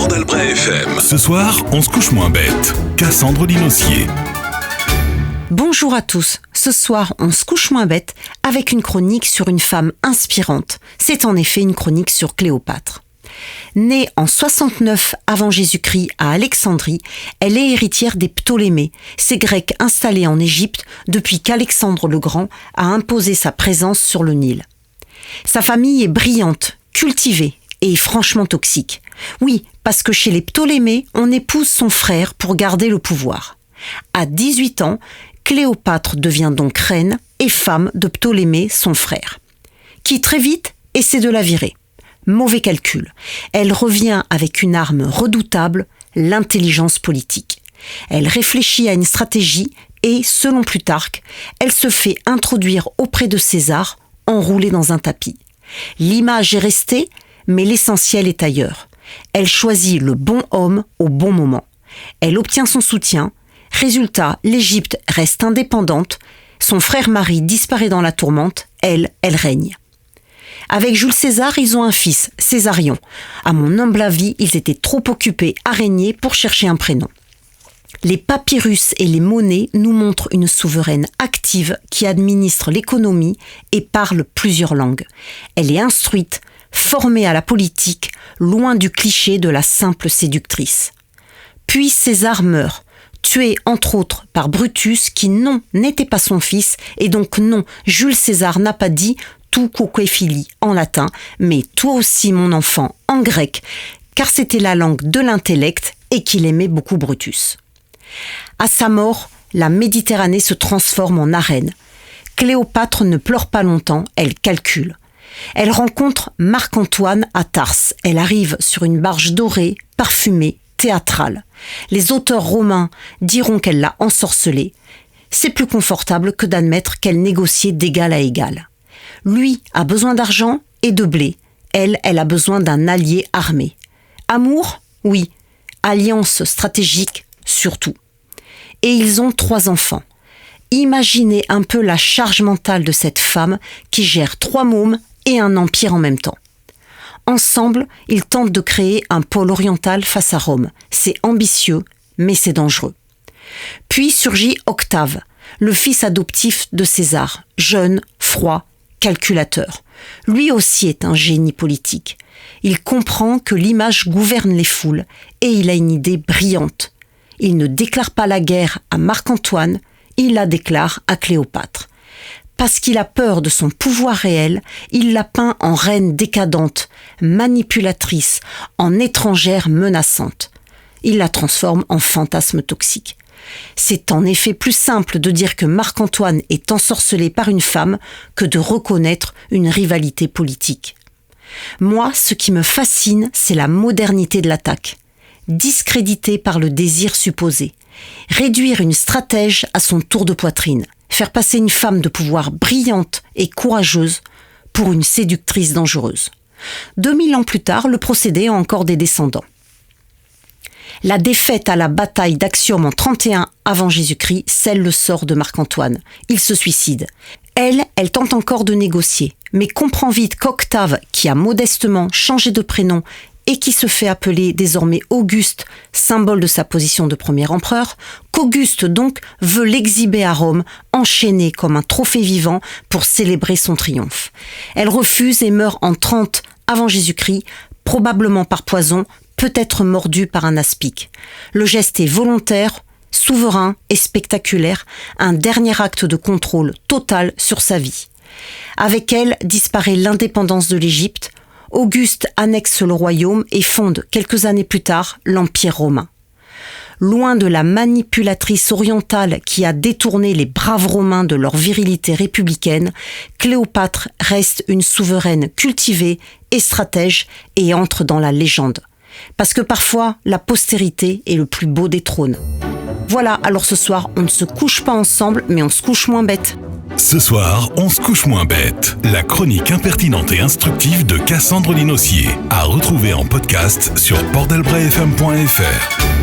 Port d'Albret FM. Ce soir, on se couche moins bête. Cassandre Linossier. Bonjour à tous. Ce soir, on se couche moins bête avec une chronique sur une femme inspirante. C'est en effet une chronique sur Cléopâtre. Née en 69 avant Jésus-Christ à Alexandrie, elle est héritière des Ptolémées, ces Grecs installés en Égypte depuis qu'Alexandre le Grand a imposé sa présence sur le Nil. Sa famille est brillante, cultivée et franchement toxique. Oui, parce que chez les Ptolémées, on épouse son frère pour garder le pouvoir. À 18 ans, Cléopâtre devient donc reine et femme de Ptolémée, son frère, qui très vite essaie de la virer. Mauvais calcul. Elle revient avec une arme redoutable, l'intelligence politique. Elle réfléchit à une stratégie et, selon Plutarque, elle se fait introduire auprès de César, enroulée dans un tapis. L'image est restée, mais l'essentiel est ailleurs. Elle choisit le bon homme au bon moment. Elle obtient son soutien. Résultat, l'Égypte reste indépendante. Son frère Marie disparaît dans la tourmente. Elle règne. Avec Jules César, ils ont un fils, Césarion. À mon humble avis, ils étaient trop occupés à régner pour chercher un prénom. Les papyrus et les monnaies nous montrent une souveraine active qui administre l'économie et parle plusieurs langues. Elle est instruite, formée à la politique, loin du cliché de la simple séductrice. Puis César meurt, tué entre autres par Brutus qui non, n'était pas son fils et donc non, Jules César n'a pas dit tout coquephili en latin, mais toi aussi mon enfant en grec, car c'était la langue de l'intellect et qu'il aimait beaucoup Brutus. À sa mort, la Méditerranée se transforme en arène. Cléopâtre ne pleure pas longtemps, elle calcule. Elle rencontre Marc-Antoine à Tarse. Elle arrive sur une barge dorée, parfumée, théâtrale. Les auteurs romains diront qu'elle l'a ensorcelée. C'est plus confortable que d'admettre qu'elle négociait d'égal à égal. Lui a besoin d'argent et de blé. Elle a besoin d'un allié armé. Amour ? Oui. Alliance stratégique ? Surtout. Et ils ont 3 enfants. Imaginez un peu la charge mentale de cette femme qui gère 3 mômes et un empire en même temps. Ensemble, ils tentent de créer un pôle oriental face à Rome. C'est ambitieux, mais c'est dangereux. Puis surgit Octave, le fils adoptif de César, jeune, froid, calculateur. Lui aussi est un génie politique. Il comprend que l'image gouverne les foules et il a une idée brillante. Il ne déclare pas la guerre à Marc-Antoine, il la déclare à Cléopâtre. Parce qu'il a peur de son pouvoir réel, il la peint en reine décadente, manipulatrice, en étrangère menaçante. Il la transforme en fantasme toxique. C'est en effet plus simple de dire que Marc-Antoine est ensorcelé par une femme que de reconnaître une rivalité politique. Moi, ce qui me fascine, c'est la modernité de l'attaque. Discréditer par le désir supposé. Réduire une stratège à son tour de poitrine. Faire passer une femme de pouvoir brillante et courageuse pour une séductrice dangereuse. 2000 ans plus tard, le procédé a encore des descendants. La défaite à la bataille d'Actium en 31 avant Jésus-Christ scelle le sort de Marc-Antoine. Il se suicide. Elle tente encore de négocier, mais comprend vite qu'Octave, qui a modestement changé de prénom et qui se fait appeler désormais Auguste, symbole de sa position de premier empereur, qu'Auguste donc veut l'exhiber à Rome, enchaîné comme un trophée vivant pour célébrer son triomphe. Elle refuse et meurt en 30 avant Jésus-Christ, probablement par poison, peut-être mordue par un aspic. Le geste est volontaire, souverain et spectaculaire, un dernier acte de contrôle total sur sa vie. Avec elle disparaît l'indépendance de l'Égypte. Auguste annexe le royaume et fonde quelques années plus tard l'Empire romain. Loin de la manipulatrice orientale qui a détourné les braves Romains de leur virilité républicaine, Cléopâtre reste une souveraine cultivée et stratège et entre dans la légende. Parce que parfois, la postérité est le plus beau des trônes. Voilà, alors ce soir, on ne se couche pas ensemble, mais on se couche moins bête. Ce soir, on se couche moins bête. La chronique impertinente et instructive de Cassandre Linossier. À retrouver en podcast sur portdalbretfm.fr.